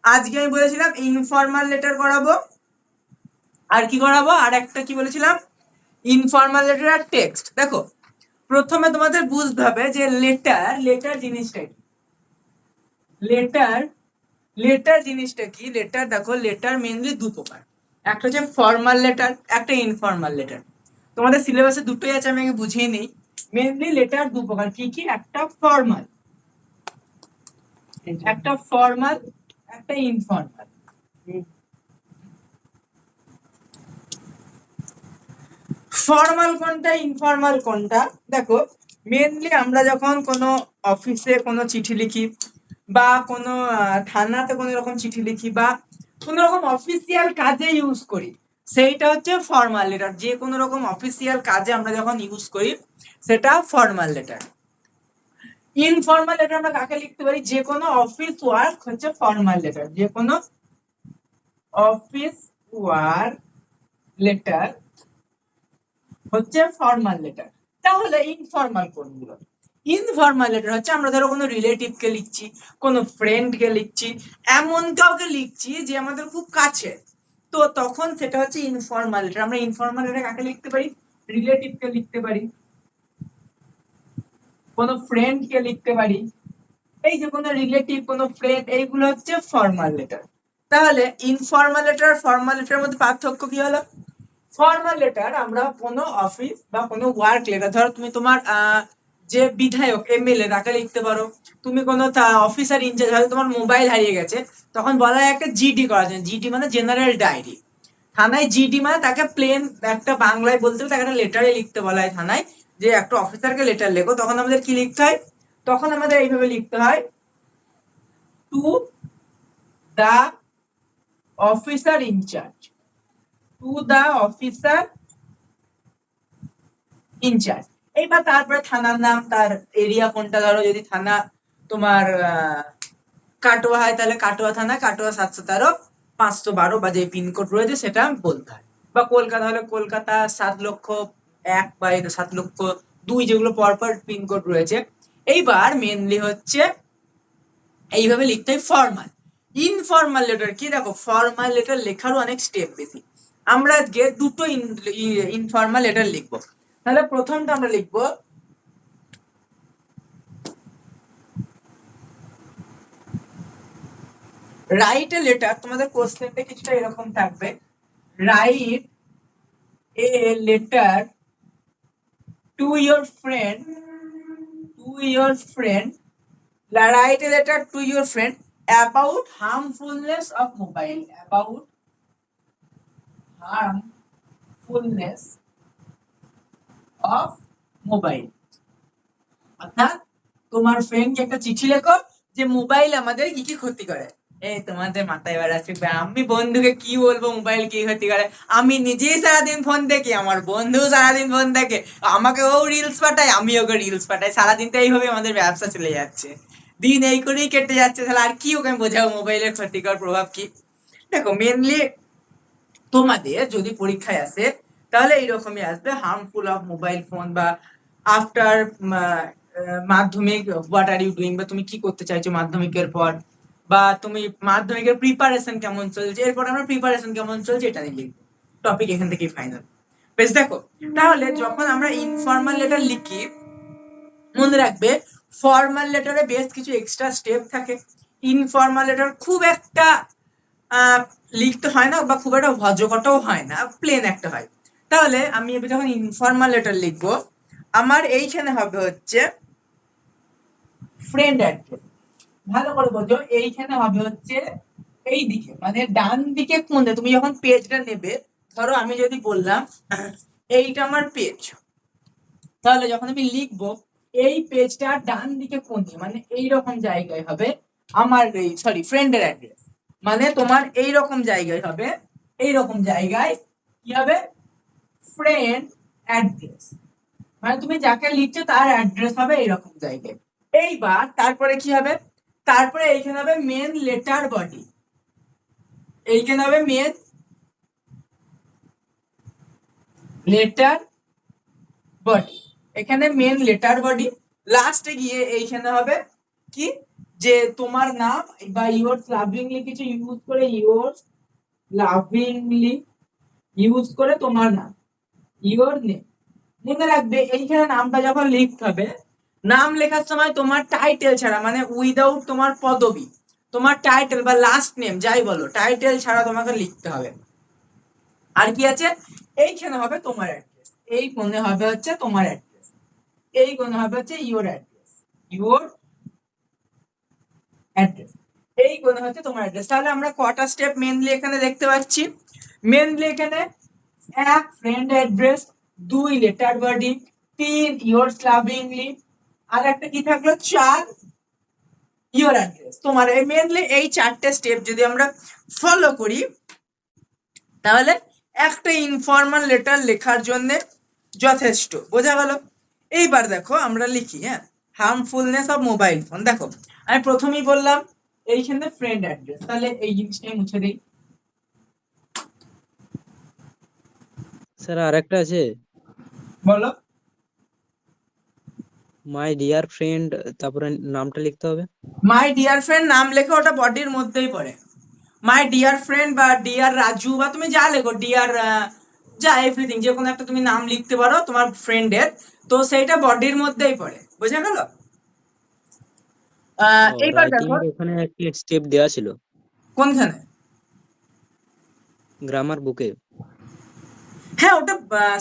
আজকে আমি বলেছিলাম ইনফর্মাল লেটার করাবো, আর কি করাবো, আর একটা কি বলেছিলাম, ইনফর্মাল লেটার আর টেক্সট। দেখো প্রথমে তোমাদের বুঝতে হবে যে লেটার জিনিসটা কি। লেটার জিনিসটা কি, লেটার দেখো, লেটার মেইনলি দু প্রকার, একটা হচ্ছে ফর্মাল লেটার, একটা ইনফর্মাল লেটার। তোমাদের সিলেবাসে দুটোই আছে, আমি আগে বুঝিয়ে নিই। মেইনলি লেটার দু প্রকার, কি কি, একটা ফর্মাল, একটা ইনফর্মাল। ফর্মাল কোনটা, ইনফর্মাল কোনটা, দেখো মেইনলি আমরা যখন কোনো অফিসে কোনো চিঠি লিখি, বা কোনো থানাতে কোনো রকম চিঠি লিখি, বা কোনো রকম অফিসিয়াল কাজে ইউজ করি, সেইটা হচ্ছে ফর্মাল লেটার। যে কোনো রকম অফিসিয়াল কাজে আমরা যখন ইউজ করি সেটা ফর্মাল লেটার। ইনফর্মাল লেটার আমরা কাকে লিখতে পারি, যে কোনো অফিস ওয়ার্ক হচ্ছে ফর্মাল লেটার, যে কোনো অফিস ওয়ার্ক লেটার হচ্ছে ফর্মাল লেটার। তাহলে ইনফর্মাল কোনগুলো, ইনফর্মাল লেটার হচ্ছে আমরা ধরো কোনো রিলেটিভকে লিখছি, কোনো ফ্রেন্ডকে লিখছি, এমন কাউকে লিখছি যে আমাদের খুব কাছে, তো তখন সেটা হচ্ছে ইনফর্মাল লেটার। আমরা ইনফর্মাল লেটার কাকে লিখতে পারি, রিলেটিভকে লিখতে পারি, কোনো ফ্রেন্ডকে লিখতে পারি। এই যে কোনো রিলেটিভ, কোনো ফ্রেন্ড, এইগুলো হচ্ছে ফর্মাল লেটার। তাহলে ইনফর্মাল লেটার ফর্মাল লেটারের মধ্যে পার্থক্য কি হলো, ফর্মাল লেটার আমরা কোনো অফিস বা কোনো ওয়ার্ক লেটার, ধরো তুমি তোমার যে বিধায়ক এমএলএ তাকে লিখতে পারো, তুমি কোনো অফিসার ইনচার্জ, হয়তো তোমার মোবাইল হারিয়ে গেছে, তখন বলা হয় একটা জিডি করার জন্য। জিডি মানে জেনারেল ডায়েরি। থানায় জিডি মানে তাকে প্লেন একটা বাংলায় বলতে হবে, তাকে একটা লেটারে লিখতে বলা হয় থানায়, যে একটা অফিসারকে লেটার লেখো, তখন আমাদের কি লিখতে হয়, তখন আমাদের এইভাবে লিখতে হয়, to the officer in charge, to the officer in charge. এইবার তারপরে থানার নাম, তার এরিয়া কোনটা, ধরো যদি থানা তোমার কাটোয়া হয় তাহলে কাটোয়া থানা, কাটোয়া 713 512, বা যে পিনকোড রয়েছে সেটা বলতে হয়। বা কলকাতা হলে কলকাতা 7,00,001 বা 7,00,002, যেগুলো পরপর পিনকোড রয়েছে। এইবার মেনলি হচ্ছে এইভাবে লিখতে হয় ফর্মাল। ইনফর্মাল লেটার কি, দেখো ফর্মাল লেটার লেখারও অনেক স্টেপ বেশি। আমরা আজকে দুটো ইনফর্মাল লেটার লিখবো। তাহলে প্রথমটা আমরা লিখবো, রাইট এ লেটার। তোমাদের কোশ্চেনটা কিছুটা এরকম থাকবে, write a letter to your friend, to your friend, write a letter to your friend about harmfulness of mobile, about harmfulness of mobile। অর্থাৎ তোমার ফ্রেন্ডকে একটা চিঠি লেখো যে মোবাইল আমাদের কি কি ক্ষতি করে। এই তোমাদের মাথায় এবার আসবে, আমি বন্ধুকে কি বলবো মোবাইল কি ক্ষতি করে, আমি নিজেই সারাদিন ফোন দেখি, আমার বন্ধু সারাদিন ফোন দেখে, আমাকে ও রিলস পাঠায়, আমি ওকে রিলস পাঠাই, সারাদিন তো এইভাবে আমাদের ব্যবসা চলে যাচ্ছে, দিন এই করেই কেটে যাচ্ছে। তাহলে আর কি ওকে আমি বোঝাবো মোবাইলের ক্ষতিকর প্রভাব কি। দেখো মেনলি তোমাদের যদি পরীক্ষায় আসে তাহলে এইরকমই আসবে, হার্মফুল অফ মোবাইল ফোন, বা আফটার মাধ্যমিক হোয়াট আর ইউ ডুইং, বা তুমি কি করতে চাইছো মাধ্যমিকের পর, বা তুমি মাধ্যমিকের প্রিপারেশন কেমন চলছে, এরপর আমরা প্রিপারেশন কেমন চলছে এটা নিয়ে লিখবো। টপিক এখান থেকেই ফাইনাল। বেশ, দেখো তাহলে যখন আমরা ইনফর্মাল লেটার লিখি, মনে রাখবে ফর্মাল লেটারে বেশ কিছু এক্সট্রা স্টেপ থাকে, ইনফর্মাল লেটার খুব একটা লিখতে হয় না, বা খুব একটা ভজকটাও হয় না, প্লেন একটা হয়। তাহলে আমি এবার যখন ইনফর্মাল লেটার লিখবো, আমার এইখানে হবে হচ্ছে ফ্রেন্ড অ্যাড্রেস। ভালো করে বোঝো, এইখানে হবে হচ্ছে এই দিকে, মানে ডান দিকে কোণে তুমি যখন পেজটা নেবে, ধরো আমি যদি বললাম এইটা আমার পেজ, তাহলে যখন আমি লিখবো এই পেজটা ডান দিকে কোণে, মানে এই রকম জায়গায় হবে আমার এই সরি ফ্রেন্ডের অ্যাড্রেস, মানে তোমার এই রকম জায়গায় হবে, এই রকম জায়গায় কি হবে, ফ্রেন্ড অ্যাড্রেস, মানে তুমি যাকে লিখছো তার অ্যাড্রেস হবে এইরকম জায়গায়। এইবার তারপরে কি হবে, তারপরে এইখানে হবে মেন লেটার বডি, এইখানে হবে মেন লেটার বডি, এখানে মেন লেটার বডি, লাস্টে গিয়ে এইখানে হবে কি, যে তোমার নাম বা yours lovingly কিছু ইউজ করে yours lovingly ইউজ করে তোমার নাম your name মনে রাখবে এইখানে নামটা যখন লিখতে হবে নাম লেখার সময় তোমার টাইটেল ছাড়া মানে উইদাউট তোমার পদবি তোমার টাইটেল বা লাস্ট নেম যাই বলো টাইটেল ছাড়া তোমাকে লিখতে হবে আর কি আছে এইখানে হবে তোমার অ্যাড্রেস এই কোণে হবে হচ্ছে তোমার অ্যাড্রেস এই কোণে হবে হচ্ছে ইওর অ্যাড্রেস এই কোণে হচ্ছে তোমার অ্যাড্রেস তাহলে আমরা কটা স্টেপ মেনলি এখানে দেখতে পাচ্ছি মেনলি এখানে এক ফ্রেন্ড অ্যাড্রেস দুই লেটার বডি তিন yours lovingly আর একটা কি থাকলো চার ইওর অ্যাড্রেস তোমার মেনলি এই চারটে স্টেপ যদি আমরা ফলো করি তাহলে একটা ইনফর্মাল লেটার লেখার জন্য যথেষ্ট বোঝা গেল এইবার দেখো আমরা লিখি হ্যাঁ হার্মফুলনেস অফ মোবাইল ফোন দেখো আমি প্রথমেই বললাম এইখানে ফ্রেন্ড অ্যাড্রেস তাহলে এই জিনিসটাই মুছে দিই স্যার আরেকটা আছে বলো মাই ডিয়ার ফ্রেন্ড তারপরে নামটা লিখতে হবে মাই ডিয়ার ফ্রেন্ড নাম লেখো ওটা বডির মধ্যেই পড়ে মাই ডিয়ার ফ্রেন্ড বা ডিয়ার রাজু বা তুমি যা লেখো ডিয়ার যা এভরিথিং যে কোনো একটা তুমি নাম লিখতে পারো তোমার ফ্রেন্ডের তো সেইটা বডির মধ্যেই পড়ে বোঝা গেল এইবার রাইটিং দেখো এর ওখানে একটি স্টেপ দেওয়া ছিল কোনখানে গ্রামার বুকে হ্যাঁ ওটা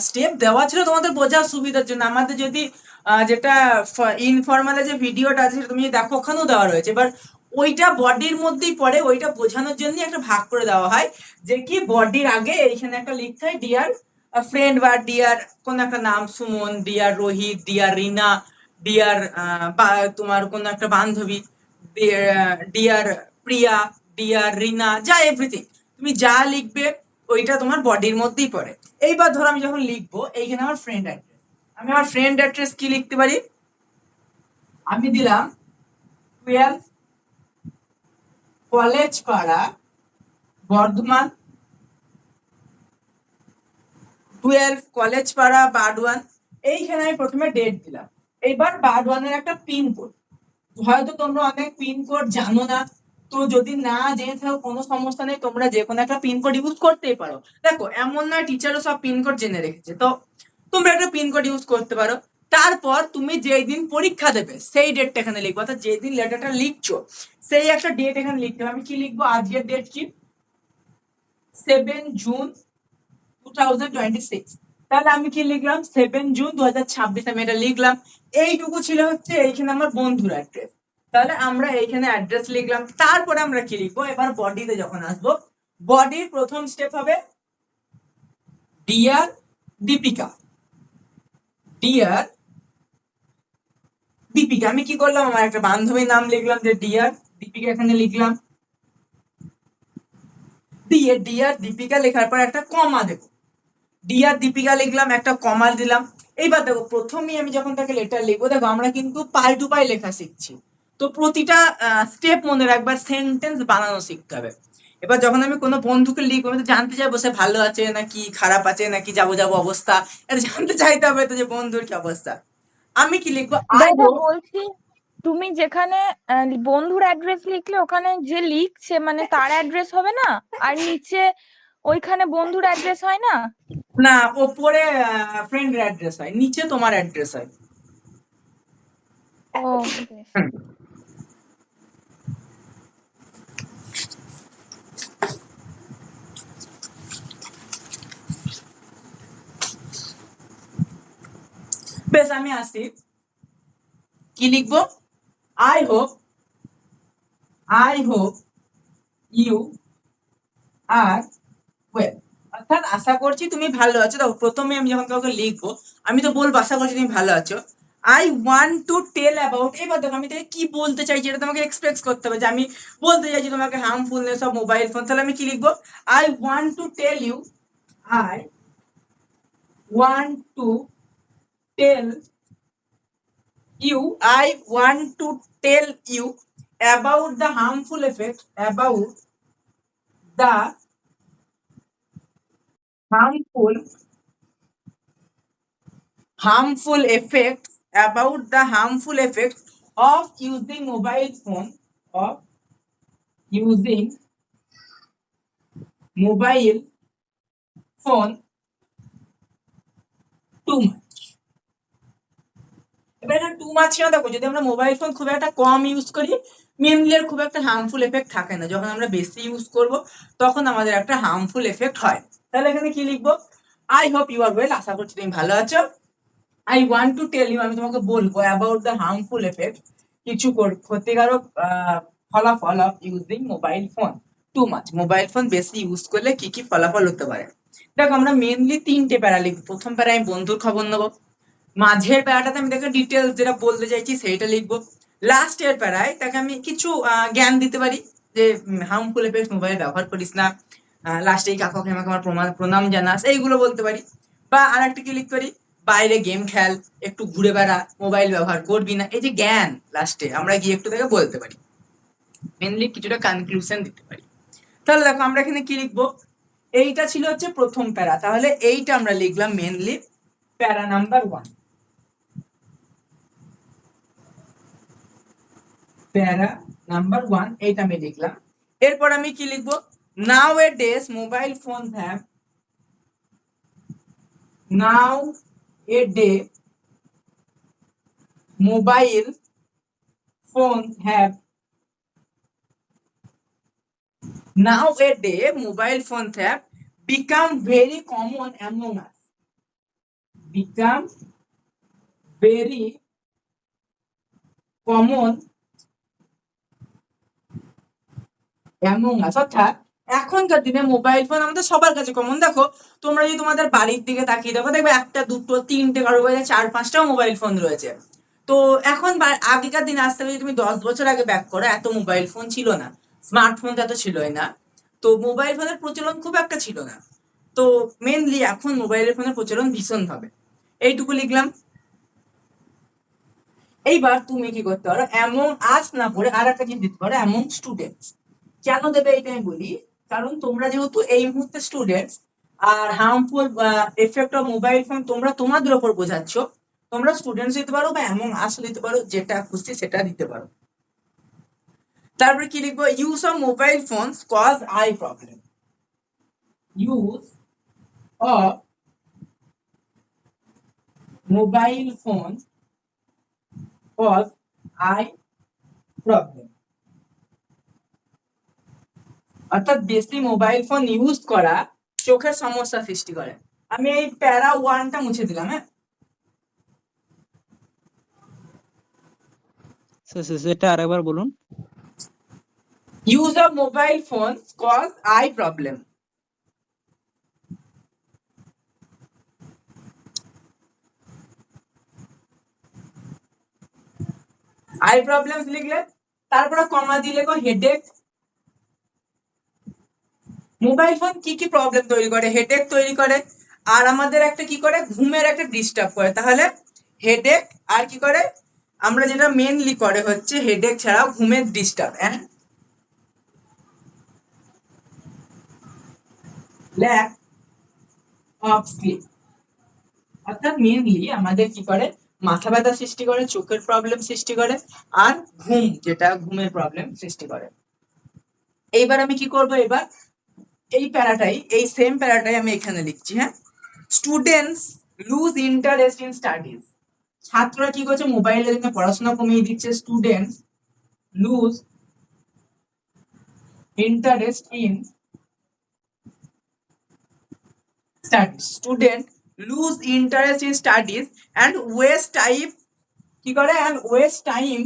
স্টেপ দেওয়া ছিল তোমাদের বোঝার সুবিধার জন্য আমাদের যদি যেটা ইনফর্মালে যে ভিডিওটা আছে সেটা তুমি যদি দেখো ওখানেও দেওয়া রয়েছে এবার ওইটা বডির মধ্যেই পড়ে ওইটা বোঝানোর জন্য একটা ভাগ করে দেওয়া হয় যে কি বডির আগে এইখানে একটা লিখতে হয় ডিয়ার ফ্রেন্ড বা ডিয়ার কোন একটা নাম সুমন ডিয়ার রোহিত ডিয়ার রিনা ডিয়ার তোমার কোন একটা বান্ধবী ডিয়ার প্রিয়া ডিয়ার রিনা যা এভরিথিং তুমি যা লিখবে ওইটা তোমার বডির মধ্যেই পড়ে এইবার ধরো আমি যখন লিখবো এইখানে আমার ফ্রেন্ড অ্যাড্রেস আমি আমার ফ্রেন্ড অ্যাড্রেস কি লিখতে পারি আমি দিলাম 12 কলেজ পাড়া বর্ধমান 12 কলেজ পাড়া বারডওয়ান এইখানে আমি প্রথমে ডেট দিলাম এইবার বারডওয়ানের একটা পিনকোড হয়তো তোমরা অনেক পিনকোড জানো না তো যদি না জেনে থাকো কোনো সমস্যা নেই তোমরা যে কোনো একটা পিনকোড ইউজ করতেই পারো দেখো এমন নয় টিচারও সব পিনকোড জেনে রেখেছে তো তোমরা একটা পিনকোড ইউজ করতে পারো তারপর তুমি যেই দিন পরীক্ষা দেবে সেই ডেটটা এখানে লিখবো অর্থাৎ যেদিন লেটারটা লিখছো সেই একটা ডেট এখানে লিখতে হবে আমি কি লিখবো আজকের ডেট কি 7 জুন 2026 তাহলে আমি কি লিখলাম 7 জুন 2026 আমি এটা লিখলাম এইটুকু ছিল হচ্ছে এইখানে আমার বন্ধুর অ্যাড্রেস তাহলে আমরা এইখানে অ্যাড্রেস লিখলাম তারপরে আমরা কি লিখবো এবার বডিতে যখন আসবো বডির প্রথম স্টেপ হবে ডিয়ার দীপিকা ডিয়ার দীপিকা আমি কি করলাম আমার একটা বান্ধবীর নাম লিখলাম যে ডিয়ার দীপিকা এখানে লিখলাম দিয়ে ডিয়ার দীপিকা লেখার পর একটা কমা দেবো ডিয়ার দীপিকা লিখলাম একটা কমা দিলাম এইবার দেখো প্রথমেই আমি যখন তাকে লেটার লিখবো দেখো আমরা কিন্তু পাই টু পাই লেখা শিখছি তো প্রতিটা স্টেপ মনে রাখবার সেন্টেন্স বানানো শিখতে হবে এবার যখন আমি কোনো বন্ধুকে লিখবো আমি তো জানতে চাইবো সে ভালো আছে নাকি খারাপ আছে নাকি যাবো যাবো অবস্থা এটা জানতে চাইতে হবে তো যে বন্ধুর কি অবস্থা আমি কি লিখবো দাদা বলছি তুমি যেখানে বন্ধুর অ্যাড্রেস লিখলে ওখানে যে লিখছে মানে তার অ্যাড্রেস হবে না আর নিচে ওইখানে বন্ধুর অ্যাড্রেস হয় না না ওপরে ফ্রেন্ডের অ্যাড্রেস হয় নিচে তোমার অ্যাড্রেস হয় ও বেশ আমি আসি কি লিখবো I hope you are well অর্থাৎ আশা করছি তুমি ভালো আছো তো প্রথমে আমি যখন কাউকে লিখবো আমি তো বলবো আশা করছি তুমি ভালো আছো I want to tell about এবার দেখো আমি তাকে কি বলতে চাইছি এটা তোমাকে এক্সপ্রেস করতে হবে যে আমি বলতে চাইছি তোমাকে হার্মফুলনেস অফ মোবাইল ফোন তাহলে আমি কি লিখবো I want to tell you I want to tell you I want to tell you about the harmful effects about the harmful effects about the harmful effects of using mobile phone of using mobile phone too much. এবার এখানে two মাছ কেন দেখো, যদি আমরা mobile phone খুব একটা কম use করি mainly এর খুব একটা হার্মফুল এফেক্ট থাকে না, যখন আমরা বেশি ইউজ করব তখন আমাদের একটা হার্মফুল এফেক্ট হয়। তাহলে এখানে কি লিখবো, I hope you are well, আশা করছি তুমি ভালো আছো। I want to tell you, আমি তোমাকে বলবো অ্যাবাউট দ্য হার্মফুল এফেক্ট, কিছু ক্ষতিকারক ফলাফল of using mobile phone too much, mobile phone বেশি ইউজ করলে কি কি ফলাফল হতে পারে। দেখো আমরা মেনলি তিনটে প্যারা লিখবো। প্রথম প্যারা আমি বন্ধুর খবর নেবো, মাঝের প্যারাটাতে আমি তাকে ডিটেলস যেটা বলতে চাইছি সেইটা লিখবো, লাস্টের প্যারায় তাকে আমি কিছু জ্ঞান দিতে পারি যে হার্মফুল এফেক্ট মোবাইল ব্যবহার করিস না, লাস্টে এই কাকাকে আমাকে আমার প্রণাম জানাস, এইগুলো বলতে পারি। বা আর একটা কি লিখতে পারি, বাইরে গেম খেল, একটু ঘুরে বেড়া, মোবাইল ব্যবহার করবি না, এই যে জ্ঞান লাস্টে আমরা গিয়ে একটু তাকে বলতে পারি, মেনলি কিছুটা কনক্লুশন দিতে পারি। তাহলে দেখো আমরা এখানে কি লিখবো, এইটা ছিল হচ্ছে প্রথম প্যারা, তাহলে এইটা আমরা লিখলাম মেনলি প্যারা নাম্বার 1, প্যারা নাম্বার 1 এইটা আমি লিখলাম। এরপর আমি কি লিখবো, nowadays mobile phone have, nowadays mobile phone have, nowadays mobile phones have become very common among us, become very common among us, অর্থাৎ এখনকার দিনে মোবাইল ফোন আমাদের সবার কাছে কমন। দেখো তোমরা যদি তোমাদের বাড়ির দিকে তাকিয়ে দেখো, দেখবে একটা দুটো তিনটে কারো কাছে 4-5টাও মোবাইল ফোন রয়েছে। তো এখন আগেকার দিনে আসতে গেলে তুমি 10 বছর আগে ব্যাক করো, এত মোবাইল ফোন ছিল না, স্মার্টফোন তো এত ছিলই না, তো মোবাইল ফোনের প্রচলন খুব একটা ছিল না। তো মেনলি এখন মোবাইল ফোনের প্রচলন ভীষণ ভাবে, এইটুকু লিখলাম। এইবার তুমি কি করতে পারো, অ্যামং আস না পড়ে আর একটা জিনিস দিতে পারো, অ্যামং স্টুডেন্টস। কেন দেবে এইটা আমি বলি, কারণ তোমরা যেহেতু এই মুহূর্তে স্টুডেন্টস, আর harmful effect of mobile phone তোমরা তোমাদের উপর বোঝাচ্ছ, তোমরা স্টুডেন্টস দিতে পারো বা অ্যামং আস দিতে পারো, যেটা খুশি সেটা দিতে পারো। তারপরে কি লিখবো, use of mobile phones cause eye problem, use of mobile phone cause eye problem, অর্থাৎ বেশি মোবাইল ফোন ইউজ করা চোখের সমস্যা সৃষ্টি করে। আমি এই প্যারা 1টা মুছে দিলাম। হ্যাঁ, সেটা আরেকবার বলুন। Use of mobile phone cause eye problem, eye problems লিখলে তারপরে কমা দিয়ে লেখো হেডেক। মোবাইল ফোন কি কি প্রবলেম তৈরি করে, হেডেক তৈরি করে, আর আমাদের একটা কি করে, ঘুমের একটা ডিস্টার্ব করে। তাহলে হেডেক আর কি করে, আমরা যেটা মেনলি করে হচ্ছে হেডেক ছাড়াও ঘুমের disturb and lack of sleep, অর্থাৎ মেনলি আমাদের কি করে, মাথা ব্যথা সৃষ্টি করে, চোখের প্রবলেম সৃষ্টি করে, আর ঘুম যেটা ঘুমের প্রবলেম সৃষ্টি করে। এইবার আমি কি করব, এবার এই প্যারাটাই, এই সেম প্যারাটাই আমি এখানে লিখছি। হ্যাঁ, students lose interest in studies, ছাত্ররা কি করছে, মোবাইলের জন্য পড়াশোনা কমিয়ে দিচ্ছে। Students lose interest in studies, student lose interest in studies and waste time, কি করে, and waste time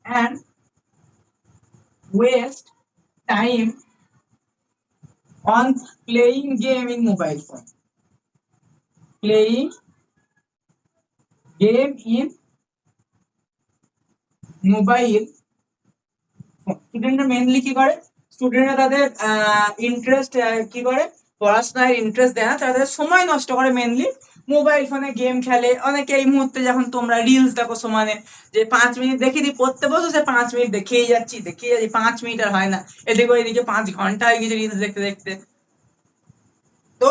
and waste time on playing game in mobile phone, playing game in mobile phone। স্টুডেন্টরা মেইনলি কি করে, স্টুডেন্টরা তাদের interest কি করে, পড়াশোনায় ইন্টারেস্ট দেয় না, তাদের সময় নষ্ট করে মেইনলি মোবাইল ফোনে গেম খেলে। অনেকে এই মুহূর্তে যখন তোমরা রিলস দেখো সমানে, যে 5 মিনিট দেখে দিই, পড়তে বসো সে 5 মিনিট দেখেই যাচ্ছি 5 মিনিট আর হয় না, এদিকে ওইদিকে 5 ঘন্টা হয়ে গেছে রিলস দেখতে দেখতে। তো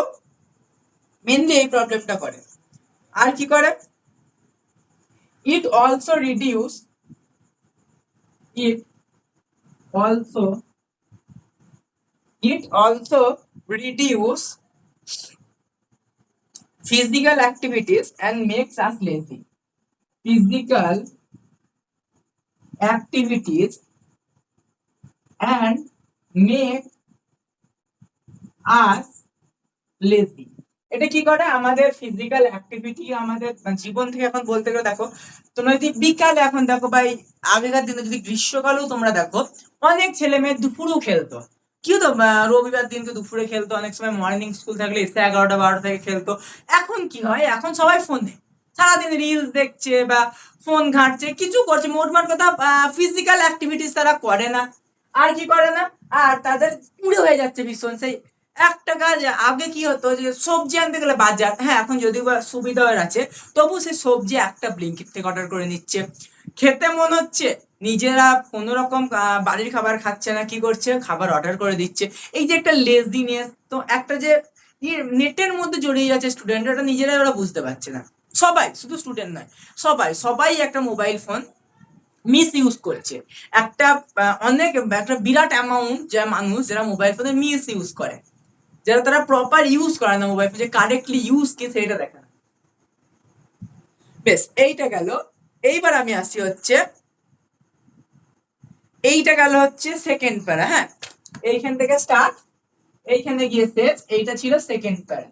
মেনলি এই প্রবলেমটা করে। আর কি করে, it also reduce it also reduce physical activities and makes us lazy. Physical activities and make us lazy. এটা কি করে, আমাদের ফিজিক্যাল অ্যাক্টিভিটি, আমাদের জীবন থেকে এখন বলতে গেলে দেখো, তোমরা যদি বিকালে এখন দেখো ভাই, আগেকার দিনে যদি গ্রীষ্মকালেও তোমরা দেখো, অনেক ছেলে মেয়ে দুপুরেও খেলতো। কি হতো, রবিবার দিনকে দুপুরে খেলতো, অনেক সময় মর্নিং স্কুল থাকলে এসে 11টা 12টা থেকে খেলতো। এখন কি হয়, এখন সবাই ফোনে সারাদিন রিলস দেখছে বা ফোন ঘাঁটছে, কিছু করছে, মোটমাট কথা ফিজিক্যাল অ্যাক্টিভিটিস তারা করে না। আর কি করে না, আর তাদের পুড়ে হয়ে যাচ্ছে ভীষণ। সেই একটা কাজ, আগে কি হতো যে সবজি আনতে গেলে বাজার, হ্যাঁ এখন যদিও বা সুবিধা আছে, তবু সেই সবজি একটা ব্লিঙ্কিট থেকে অর্ডার করে নিচ্ছে। খেতে মন হচ্ছে, নিজেরা কোনো রকম বাড়ির খাবার খাচ্ছে না, কি করছে, খাবার অর্ডার করে দিচ্ছে। এই যে একটা লেজিনেস, তো একটা যে নেটের মধ্যে জড়িয়ে যাচ্ছে স্টুডেন্ট, এটা নিজেরাই ওরা বুঝতে পারছে না। সবাই, শুধু স্টুডেন্ট নয়, সবাই সবাই একটা মোবাইল ফোন মিস ইউজ করছে। একটা অনেক একটা বিরাট অ্যামাউন্ট যা মানুষ যারা মোবাইল ফোনে মিস ইউজ করে, যারা তারা প্রপার ইউজ করে না মোবাইল ফোন, যে কারেক্টলি ইউজ কি সেটা দেখে না। বেশ, এইটা গেল। এইবার আমি আসি হচ্ছে, এইটা গেল হচ্ছে সেকেন্ড প্যারা। হ্যাঁ, এইখান থেকে স্টার্ট, এইখানে গিয়ে শেষ। এইটা ছিল সেকেন্ড প্যারা।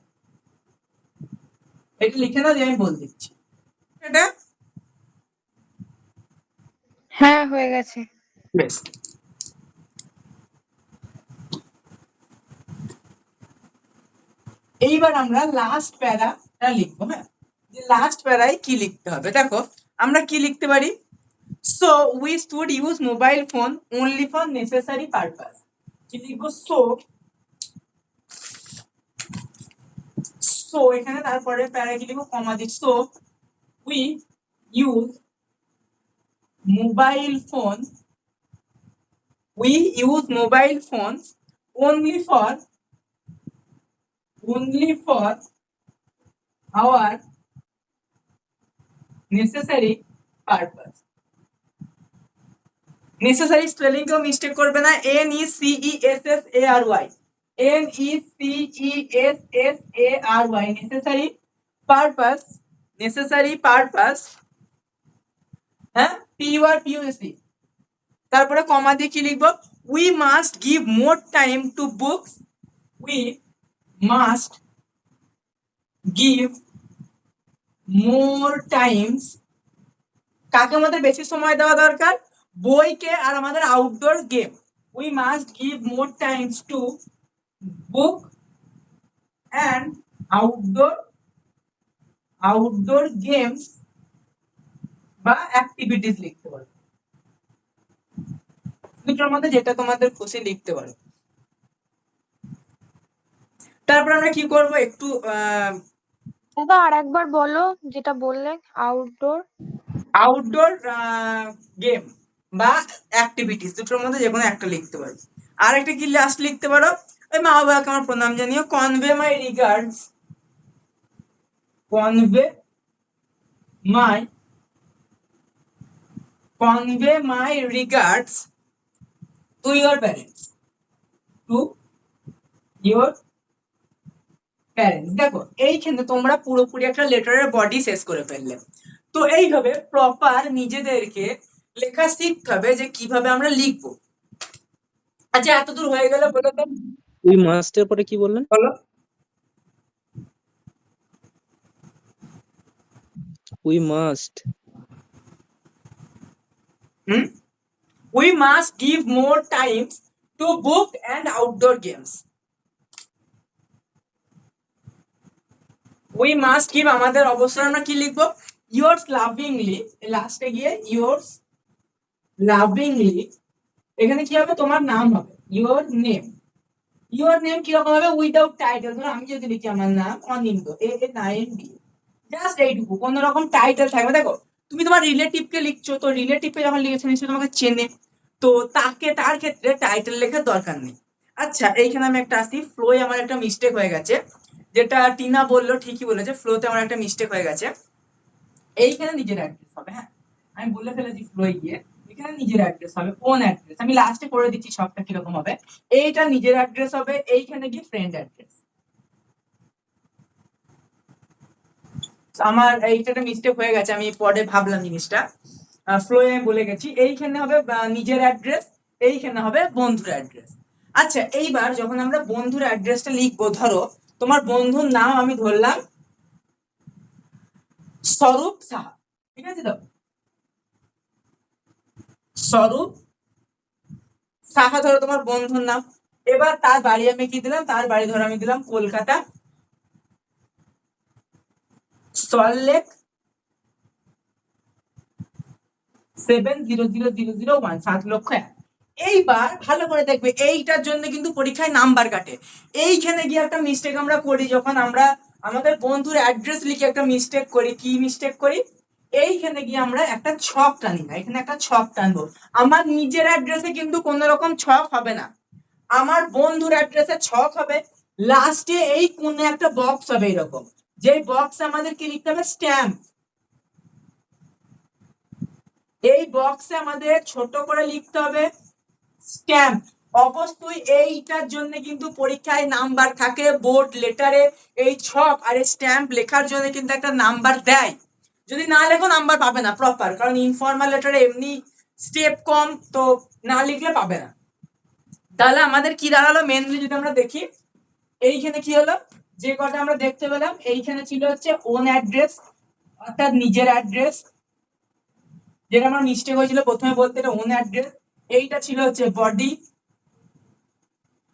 এটা লিখে নাও, যে আমি বল দিচ্ছি এটা। হ্যাঁ, হয়ে গেছে। বেশ, এইবার আমরা লাস্ট প্যারাটা লিখবো। হ্যাঁ, যে লাস্ট প্যারায় কি লিখতে হবে, দেখো আমরা কি লিখতে পারি। So we should use mobile phone only for necessary purpose. কি লিখবো, সো এখানে তারপরে প্যারা কি লিখবো, কমা দিই। So we use mobile phone, only for our necessary purpose. Necessary spelling কেউ মিস্টেক করবে না, NECESSARY, NECESSARY, নেসেসারি পারপাস, হ্যাঁ, PURPUS। তারপরে কমা দিয়ে কি লিখবো, we must give more time to books, we must give more Times, কাকে আমাদের বেশি সময় দেওয়া দরকার, বইকে আর আমাদের outdoor game. We must give more Times to book and outdoor games বা অ্যাক্টিভিটিস লিখতে পারো, দুটোর মধ্যে যেটা তোমাদের খুশি লিখতে পারো। তারপর আমরা কি করব, একটু দাদা আর একবার বলো যেটা বললে, আউটডোর গেম বা অ্যাক্টিভিটিস, দুটোর মধ্যে যে কোনো একটা লিখতে পারো। আর একটা কি লাস্ট লিখতে পারো, ওই মা বাবাকে আমার প্রণাম জানিও, convey my regards to your parents, দেখো এইখানে তোমরা পুরোপুরি একটা লেটারের বডি শেষ করে ফেললে। তো এইভাবে প্রপার নিজেদেরকে লেখা শিখতে হবে, যে কিভাবে আমরা লিখবো। আচ্ছা, এতদূর হয়ে গেল, বলো তো, উই মাস্টের পরে কি বললেন? বলো। We must, We must give more times to book and outdoor games. We must give, আমাদের অবশ্যই আমরা কি লিখবো, yours lovingly, লাস্টে গিয়ে yours lovingly, এখানে কি হবে, তোমার নাম হবে, your name কিরকম হবে, উইদাউট টাইটেল। ধরো আমি যদি লিখি আমার নাম অনিন্দ, ANIND, জাস্ট এইটুকু, কোনো রকম টাইটেল থাকবে। দেখো তুমি তোমার রিলেটিভকে লিখছো, তো রিলেটিভকে যখন লিখেছো নিশ্চয়ই তোমাকে চেনে, তো তাকে, তার ক্ষেত্রে টাইটেল লেখার দরকার নেই। আচ্ছা, এইখানে আমি একটা আসি, ফ্লোয়ে আমার একটা মিস্টেক হয়ে গেছে, যেটা টিনা বললো ঠিকই বলেছে, ফ্লোতে আমার একটা মিস্টেক হয়ে গেছে। এইখানে নিজের অ্যাড্রেস হবে। হ্যাঁ, আমি বলে ফেলেছি ফ্লোয়ে গিয়ে, এখানে নিজের অ্যাড্রেস হবে, ওন অ্যাড্রেস। আমি লাস্টে করে দিচ্ছি সবটা কিরকম হবে। এইটা নিজের অ্যাড্রেস হবে, এইখানে গিয়ে ফ্রেন্ড অ্যাড্রেস। আমার এইটা মিস্টেক হয়ে গেছে, আমি পরে ভাবলাম জিনিসটা, ফ্লোয়ে আমি বলে গেছি। এইখানে হবে নিজের অ্যাড্রেস, এইখানে হবে বন্ধুর অ্যাড্রেস। আচ্ছা, এইবার যখন আমরা বন্ধুর অ্যাড্রেসটা লিখবো, ধরো তোমার বন্ধুর নাম আমি ধরলাম স্বরূপ সাহা, ঠিক আছে? তো স্বরূপ সাহা ধরো তোমার বন্ধুর নাম। এবার তার বাড়ি আমি কি দিলাম, তার বাড়ি ধরো আমি দিলাম কলকাতা, সল্টলেক 7000001, 7,00,000। এইবার ভালো করে দেখবে, এইটার জন্য কিন্তু পরীক্ষায় নাম্বার কাটে। এইখানে গিয়ে একটা মিস্টেক আমরা করি, যখন আমরা আমাদের বন্ধুর অ্যাড্রেস লিখে একটা মিস্টেক করি। কি মিস্টেক করি? এইখানে গিয়ে আমরা একটা ছক টানি না, এখানে একটা ছক টানবো। আমার নিজের অ্যাড্রেসে কিন্তু কোন রকম ছক হবে না, আমার বন্ধুর অ্যাড্রেসে ছক হবে। লাস্টে এই কোণে একটা বক্স হবে এরকম, যেই বক্সে আমাদের কি লিখতে হবে, স্ট্যাম্প। এই বক্সে আমাদের ছোট করে লিখতে হবে স্ট্যাম্প। অবশ্যই এইটার জন্য কিন্তু পরীক্ষায় নাম্বার থাকে, বোর্ড লেটারে এই ছক আর স্ট্যাম্প লেখার জন্য কিন্তু একটা নাম্বার দেয়। যদি না লেখো নাম্বার পাবে না প্রপার, কারণ ইনফর্মাল লেটারে এমনি স্টেপ কম, তো না লিখলে পাবে না। তাহলে আমাদের কি দাঁড়ালো মেনলি যদি আমরা দেখি, এইখানে কি হলো, যে কটা আমরা দেখতে পেলাম, এইখানে ছিল হচ্ছে ওন অ্যাড্রেস অর্থাৎ নিজের অ্যাড্রেস, যেটা আমার মিস্টেক হয়েছিল প্রথমে বলতে, এটা ওন অ্যাড্রেস। এইটা ছিল হচ্ছে বডি,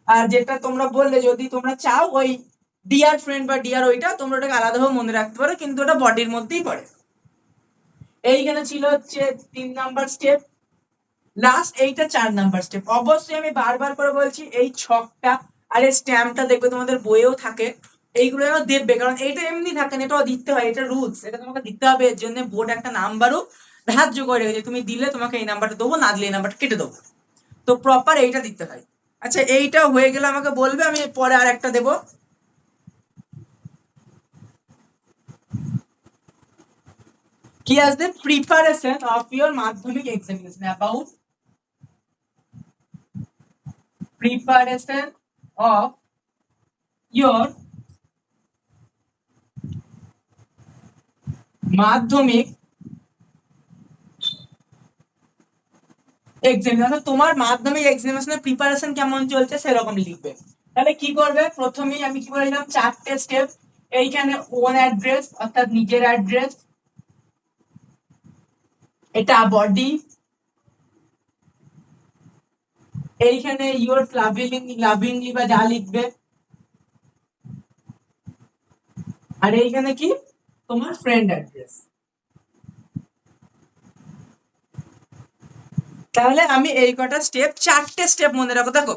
আর যেটা তোমরা বললে যদি তোমরা চাও ওই ডিয়ার ফ্রেন্ড বা ডিয়ার, ওইটা তোমরা ওটাকে আলাদাভাবে মনে রাখতে পারো, কিন্তু ওটা বডির মধ্যেই পড়ে। এইখানে ছিল হচ্ছে 3 নাম্বার স্টেপ, লাস্ট এইটা 4 নাম্বার স্টেপ। অবশ্যই আমি বারবার করে বলছি, এই ছকটা আর এই স্ট্যাম্পটা দেখবে তোমাদের বইয়েও থাকে, এইগুলো যেন দেখবে, কারণ এটা এমনি থাকে না, এটাও দিতে হয়, এটা রুলস, এটা তোমাকে দিতে হবে। এর জন্য বোর্ড একটা নাম্বারও ধার্য করে রেখেছে, তুমি দিলে তোমাকে এই নাম্বারটা দেবো, না দিলে এই নাম্বারটা কেটে দেবো, তো প্রপার এইটা দিতে হয়। আচ্ছা, এইটা হয়ে গেলে আমাকে বলবে, আমি পরে আর একটা দেবো। কি আসবে, প্রিপারেশন অফ ইওর মাধ্যমিক examination, about preparation of your মাধ্যমিক এক্সামিনেশন। তোমার মাধ্যমিক এক্সামিনেশনের প্রিপারেশন কেমন চলছে সেরকম লিখবে। তাহলে কি করবে, প্রথমেই আমি কি বলেছিলাম 4টে স্টেপ। এইখানে ওন অ্যাড্রেস অর্থাৎ নিজের অ্যাড্রেস, এটা বডি, এইখানে ইওর লাভিংলি বা যা লিখবে, আর এইখানে কি তোমার ফ্রেন্ড অ্যাড্রেস। তাহলে আমি এই কটা স্টেপ, 4টে স্টেপ মনে রাখো। দেখো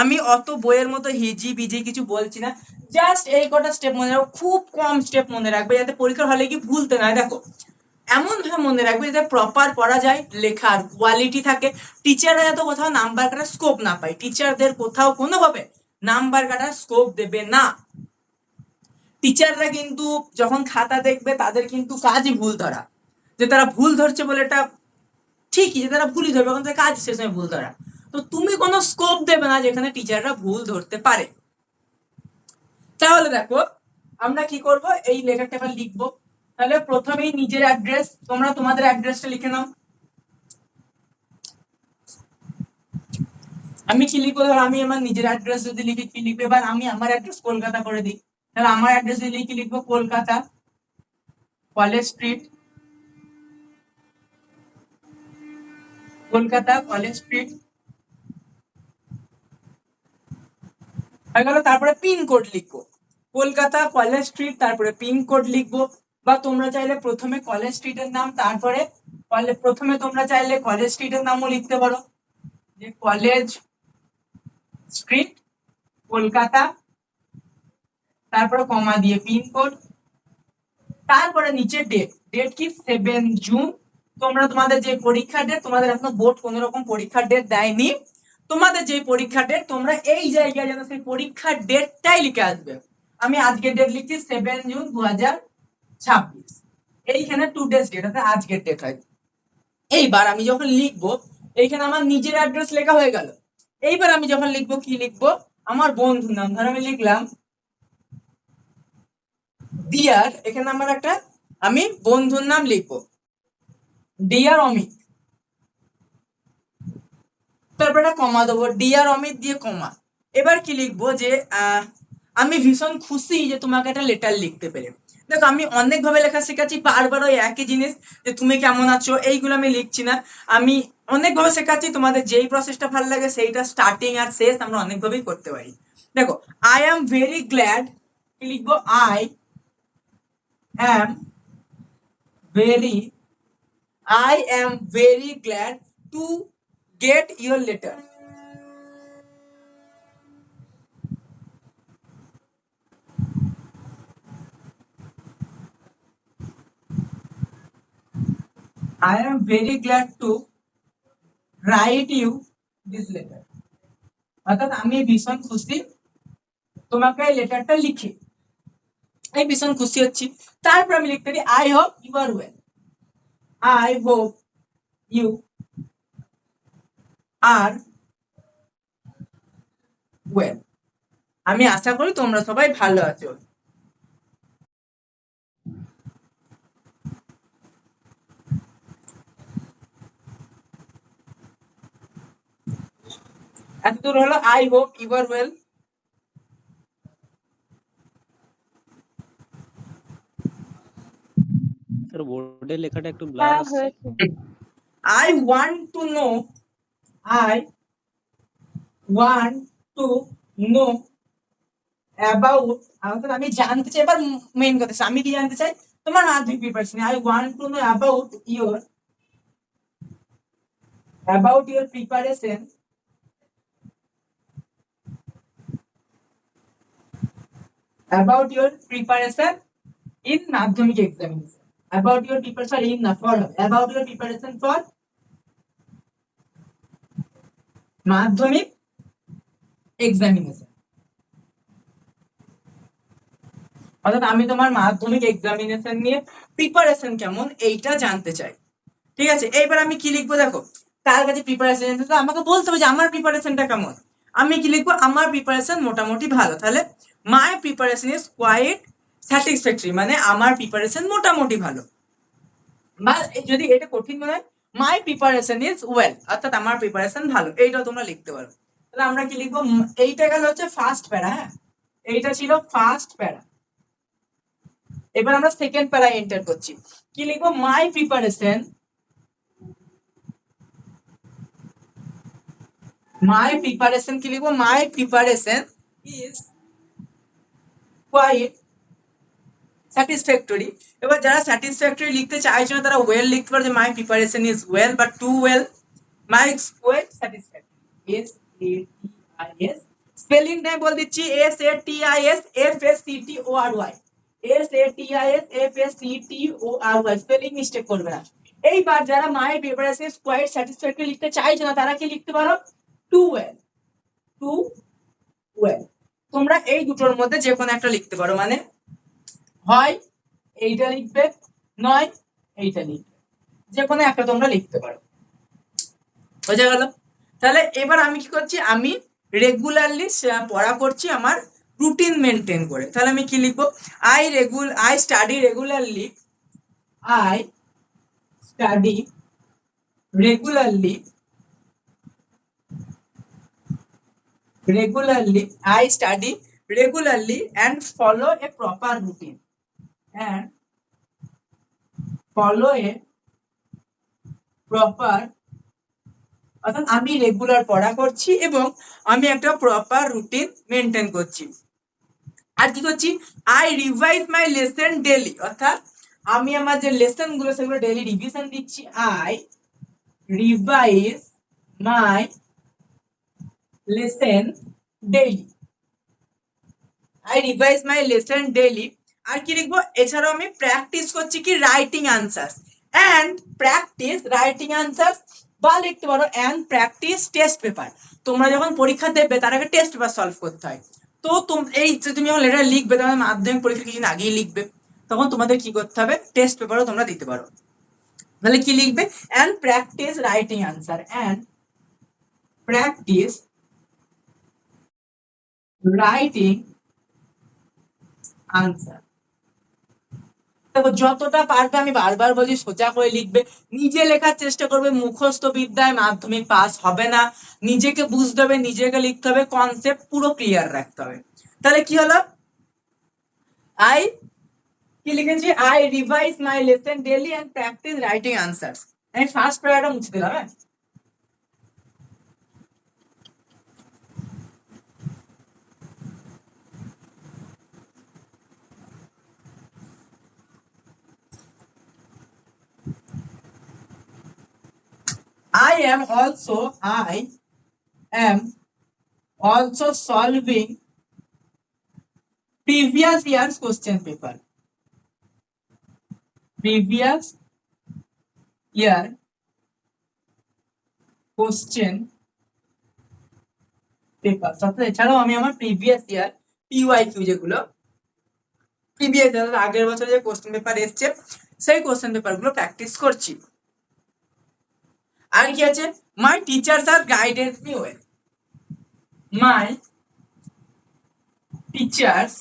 আমি অত বইয়ের মতো হিজি বিজি কিছু বলছি না, জাস্ট এই কটা স্টেপ মনে রাখো, খুব কম স্টেপ মনে রাখবে, যাতে পরীক্ষার হলে কি ভুলতে না হয়। দেখো এমন ভাবে মনে রাখবে যাতে প্রপার পড়া যায়, লেখার কোয়ালিটি থাকে, টিচাররা যাতে কোথাও নাম্বার কাটার স্কোপ না পায়। টিচারদের কোথাও কোনোভাবে নাম্বার কাটার স্কোপ দেবে না। টিচাররা কিন্তু যখন খাতা দেখবে তাদের কিন্তু কাজই ভুল ধরা, যে তারা ভুল ধরছে বলে এটা ঠিকই যে তারা ভুলই ধরবে, কারণ তাদের কাজ শেষ সময় ভুল ধরা। তো তুমি কোনো স্কোপ দেবে না যেখানে টিচাররা ভুল ধরতে পারে। তাহলে দেখো আমরা কি করব, এই লেখাটা এবার লিখবো। তাহলে প্রথমেই নিজের অ্যাড্রেস, তোমরা তোমাদের অ্যাড্রেসটা লিখে নাও। আমি কি লিখবো, ধর আমি আমার নিজের অ্যাড্রেস যদি লিখি কি লিখবো, এবার আমি আমার অ্যাড্রেস কলকাতা করে দিই। তাহলে আমার অ্যাড্রেস যদি লিখি লিখবো Kolkata, college street, Kolkata college street হয়ে গেল। তারপরে পিনকোড লিখবো, কলকাতা কলেজ স্ট্রিট, তারপরে পিনকোড লিখবো। বা তোমরা চাইলে প্রথমে কলেজ স্ট্রিটের নাম, তারপরে প্রথমে তোমরা চাইলে কলেজ স্ট্রিটের নামও লিখতে পারো, যে কলেজ স্ট্রিট কলকাতা, তারপরে কমা দিয়ে পিনকোড, তারপরে নিচে ডেট, ডেট কি 7 জুন। তোমরা তোমাদের যে পরীক্ষার ডেট, তোমাদের এখনো বোর্ড কোন রকম পরীক্ষার ডেট দেয়নি, তোমাদের যে পরীক্ষার ডেট তোমরা এই জায়গায় যেন সেই পরীক্ষার ডেটটাই লিখে আসবে। আমি আজকের ডেট লিখছি 7 জুন 2026, এইখানে 2 ডেজ ডেট আছে, আজকের ডেট হয়। এইবার আমি যখন লিখবো, এইখানে আমার নিজের অ্যাড্রেস লেখা হয়ে গেল। এইবার আমি যখন লিখবো, কি লিখবো, আমার বন্ধুর নাম, ধর আমি লিখলাম ডিয়ার, এখানে আমার একটা আমি বন্ধুর নাম লিখবো ডিয়ার অমিত, তারপর একটা কমা দেবো, ডিয়ার অমিত দিয়ে কমা। এবার কি লিখবো যে আমি ভীষণ খুশি যে তোমাকে একটা লেটার লিখতে পেরে। দেখো আমি অনেক ভাবে লেখা শেখাচ্ছি, বারবার ওই একই জিনিস যে তুমি কেমন আছো এইগুলো আমি লিখছি না, আমি অনেক ভাবে শেখাচ্ছি, তোমাদের যেই প্রসেসটা ভালো লাগে সেইটা স্টার্টিং আর শেষ আমরা অনেক ভাবেই করতে পারি। দেখো আই এম ভেরি গ্ল্যাড, কি লিখবো, I am very glad to get your letter. I am very glad to write you this letter. অর্থাৎ আমি ভীষণ খুশি তোমাকে এই লেটারটা লিখে, আমি ভীষণ খুশি হচ্ছি। তারপর আমি লিখতে পারি I hope you are well, I hope you are well, আমি আশা করি তোমরা সবাই ভালো আছো। এতদূর হলো I hope you are well. Sir বোর্ডের লেখাটা একটু ব্লার হ্যাঁ আসছে। হয়েছে। I want to know, I want to know about, অর্থাৎ আমি জানতে চাই, এবার মেইন কথা আমি কি জানতে চাই, তোমার মাধ্যমিক preparation. I want to know about your preparation in মাধ্যমিক examination, about your preparation in না for, about your preparation for মাধ্যমিক এক্সামিনেশন। অর্থাৎ আমি তোমার মাধ্যমিক এক্সামিনেশন নিয়ে প্রিপারেশন কেমন এইটা জানতে চাই। ঠিক আছে, এইবার আমি কি লিখবো, দেখো তার কাছে প্রিপারেশন আমাকে বলতে হবে যে আমার প্রিপারেশনটা কেমন। আমি কি লিখবো, আমার প্রিপারেশন মোটামুটি ভালো, তাহলে মাই প্রিপারেশন ইজ কোয়াইট স্যাটিসফ্যাক্টরি, মানে আমার প্রিপারেশন মোটামুটি ভালো। বা যদি এটা কঠিন মনে হয়, মাই প্রিপারেশন ইজ ওয়েল, অর্থাৎ আমার প্রিপারেশন ভালো, এইটাও তোমরা লিখতে পারো। তাহলে আমরা কি লিখবো, এইটা গেল হচ্ছে ফার্স্ট প্যারা, হ্যাঁ এইটা ছিল ফার্স্ট প্যারা। এবার আমরা সেকেন্ড প্যারা এন্টার করছি, কি লিখবো, মাই প্রিপারেশন কি লিখবো, মাই প্রিপারেশন ইজ কোয়াইট স্যাটিসফ্যাক্টরি। এবার যারা স্যাটিসফ্যাক্টরি লিখতে চাইছে না তারা ওয়েল লিখতে পারে, যে মাই প্রিপারেশন ইজ ওয়েল বা too well, my quite satisfactory, S A T I S, spelling টাই বল দিচ্ছি, S A T I S F S C T O R Y, S A T I S F S C T O R Y, spelling mistake করবে না। এইবার যারা my preparation is quite satisfactory লিখতে চাইছে না তারা কি লিখতে পারো, টু ওয়েল, টু ওয়েল। তোমরা এই দুটোর মধ্যে যে কোনো একটা লিখতে পারো, মানে হয় এইটা লিখবে, নয় এইটা লিখবে, যে কোনো একটা তোমরা লিখতে পারো। বোঝা গেল? তাহলে এবার আমি কি করছি, আমি রেগুলারলি পড়া করছি আমার রুটিন মেনটেন করে। তাহলে আমি কি লিখবো, I study regularly, I study regularly, I study regularly and follow a proper routine, and follow a proper, অর্থাৎ আমি রেগুলার পড়া করছি এবং আমি একটা প্রপার রুটিন মেনটেন করছি। আর কি করছি, I revise my lesson daily, অর্থাৎ আমি আমার যে লেসন গুলো সেগুলো ডেইলি রিভিশন দিচ্ছি। I revise my lesson daily, I revise my lesson daily. আর কি লিখবো, এছাড়াও আমি প্র্যাকটিস করছি কি, writing answers, and practice writing answers, বা লিখতে পারো এন্ড প্র্যাকটিস টেস্ট পেপার। তোমরা যখন পরীক্ষা দেবে তার আগে টেস্ট পেপার সলভ করতে হয়। তো এই যে তুমি যখন লেটার লিখবে, তোমাদের মাধ্যমিক পরীক্ষা কিছুদিন আগেই লিখবে, তখন তোমাদের কি করতে হবে, টেস্ট পেপারও তোমরা দিতে পারো। তাহলে কি লিখবে, and practice writing answer, and practice writing answer। দেখো যতটা পারবে, আমি বারবার বলছি সোজা করে লিখবে, নিজে লেখার চেষ্টা করবে, মুখস্থ বিদ্যায় মাধ্যমিক পাস হবে না, নিজেকে বুঝতে হবে, নিজেকে লিখতে হবে, কনসেপ্ট পুরো ক্লিয়ার রাখতে হবে। তাহলে কি হলো, আই কি লিখেছি, I revise my lesson daily and practice writing answers. আমি ফার্স্ট প্যারাটা মুছে দিলাম। হ্যাঁ, I am also solving previous year's question paper, previous year question paper. অর্থাৎ এছাড়াও আমি আমার প্রিভিয়াস ইয়ার পিওয়াইকিউ, যেগুলো প্রিভিয়াস ইয়ার আগের বছর যে কোশ্চেন পেপার এসছে সেই কোশ্চেন পেপার গুলো প্র্যাকটিস করছি। আর কি আছে, my teachers are guided me well, my teachers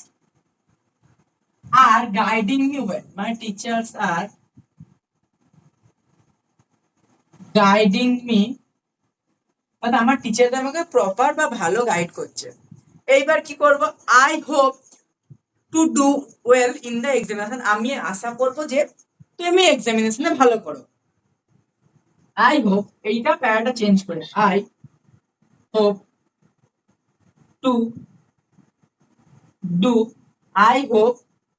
are guiding me well, my teachers are guiding me, অর্থাৎ আমার টিচাররা আমাকে প্রপার বা ভালো গাইড করছে। এইবার কি করব, I hope to do well in the examination, আমি আশা করব যে তুমি এক্সামিনেশনে ভালো করো। আই হোপ, এইটা প্যারাটা চেঞ্জ করে, I hope to do, I hope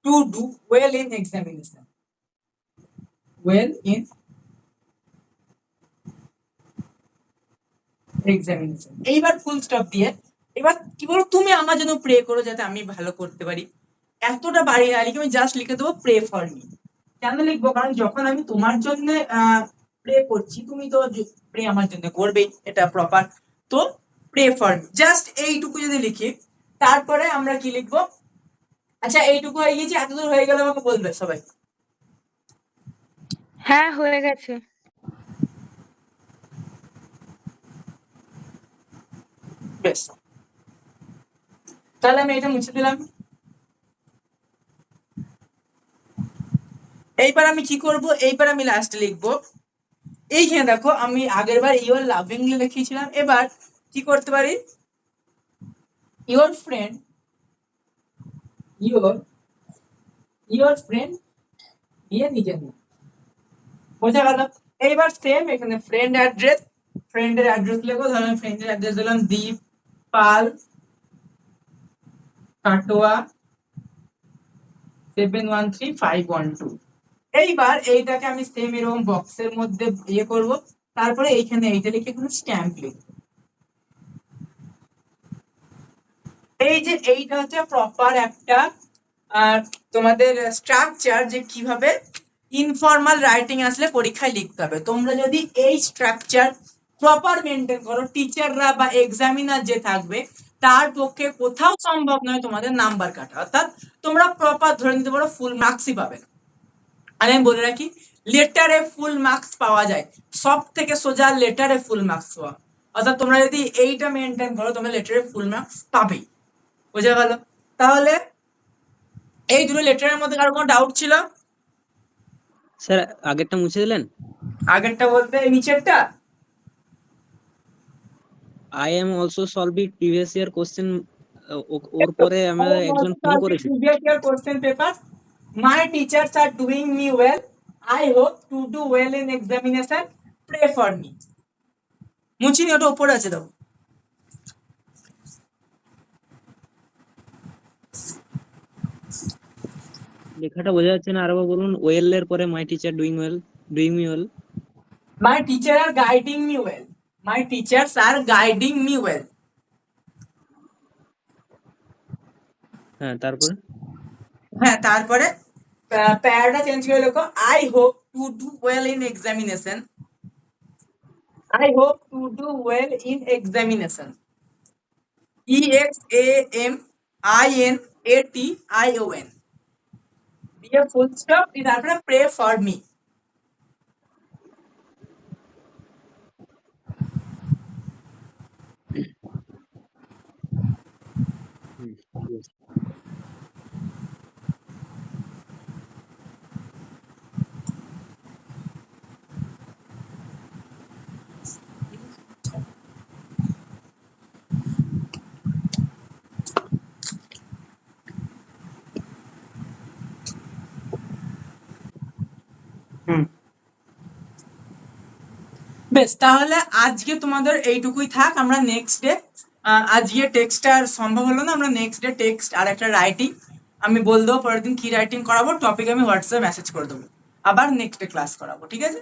to do well in examination, well in examination. এইবার ফুল স্টপ দিয়ে এবার কি বলো, তুমি আমার জন্য প্রে করো যাতে আমি ভালো করতে পারি। এতটা বাড়ি না লিখে আমি জাস্ট লিখে দেবো প্রে ফর মি। কেন লিখবো, কারণ যখন আমি তোমার জন্য প্রে করছি, তুমি তো প্রে আমার জন্য করবেই, এটা প্রপার। তো প্রে ফর মি, জাস্ট এইটুকু যদি লিখি, তারপরে আমরা কি লিখবো, আচ্ছা এইটুকু হয়ে গেছে, এতদূর হয়ে গেলে আমাকে বলবে সবাই। হ্যাঁ হয়ে গেছে। বেশ, তাহলে আমি এটা মুছে দিলাম। এইবার আমি কি করব, এইবার আমি লাস্টে লিখবো, এইখানে দেখো আমি আগের বার ইউর লাভিংলি লিখেছিলাম, এবার কি করতে পারি, ইউর ফ্রেন্ড, ইউর ফ্রেন্ড দিয়ে নিজের নাম, বোঝা গেল। এইবার সেম এখানে ফ্রেন্ড অ্যাড্রেস, ফ্রেন্ডের অ্যাড্রেস লিখো, ধরো আমি ফ্রেন্ডের অ্যাড্রেস দিলাম দীপ পাল কাটোয়া 713512। এইবার এইটাকে আমি সেম এরকম বক্সের মধ্যে ইয়ে করব, তারপরে এইখানে এইটা লিখে এখানে স্ট্যাম্প লিখব। এই যে এইটা হচ্ছে প্রপার একটা তোমাদের স্ট্রাকচার, যে কিভাবে ইনফর্মাল রাইটিং আসলে পরীক্ষায় লিখতে হবে। তোমরা যদি এই স্ট্রাকচার প্রপার মেনটেন করো, টিচাররা বা এক্সামিনার যে থাকবে তার পক্ষে কোথাও সম্ভব নয় তোমাদের নাম্বার কাটা, অর্থাৎ তোমরা প্রপার ধরে নিতে পারো ফুল মার্কসই পাবে। আর আমি বলে রাখি, লেটারে ফুল মার্কস পাওয়া যায়, সব থেকে সোজা লেটারে ফুল মার্কস পাওয়া, অর্থাৎ তোমরা যদি এইটা মেনটেন করো তোমরা লেটারে ফুল মার্কস পাবেই। বোঝা গেল? তাহলে এই দুটো লেটারের মধ্যে কারো কোনো ডাউট ছিল? স্যার আগেরটা মুছে দিলেন? আগেরটা বলতে নিচেরটা? I am also solving previous year question, ওর পরে আমরা একজন ফোন করেছিল। Previous year question paper, my teachers are doing me well, I hope to do well in examination, pray for me. মুছিনি, ওটা উপরে আছে দাও। লেখাটা বোঝা যাচ্ছে না, আরেকবার বলুন। ওয়েল এর পরে my teacher doing me well. My teacher are guiding me well, my teachers are guiding me well. হ্যাঁ, তারপরে হ্যাঁ, তারপরে প্যারাটা চেঞ্জ করে লেখো, I hope to do well in examination, I hope to do well in examination, EXAMINATION দিয়ে full stop দিয়ে তারপরে প্রে ফর মি। বেশ, তাহলে আজকে তোমাদের এইটুকুই থাক। আমরা নেক্সট ডে, আজকে টেক্সট আর সম্ভব হলো না, আমরা নেক্সট ডে টেক্সট আর একটা রাইটিং আমি বল দেবো, পরের দিন কি রাইটিং করাবো টপিক আমি হোয়াটসঅ্যাপে মেসেজ করে দেবো, আবার নেক্সট ডে ক্লাস করাবো, ঠিক আছে?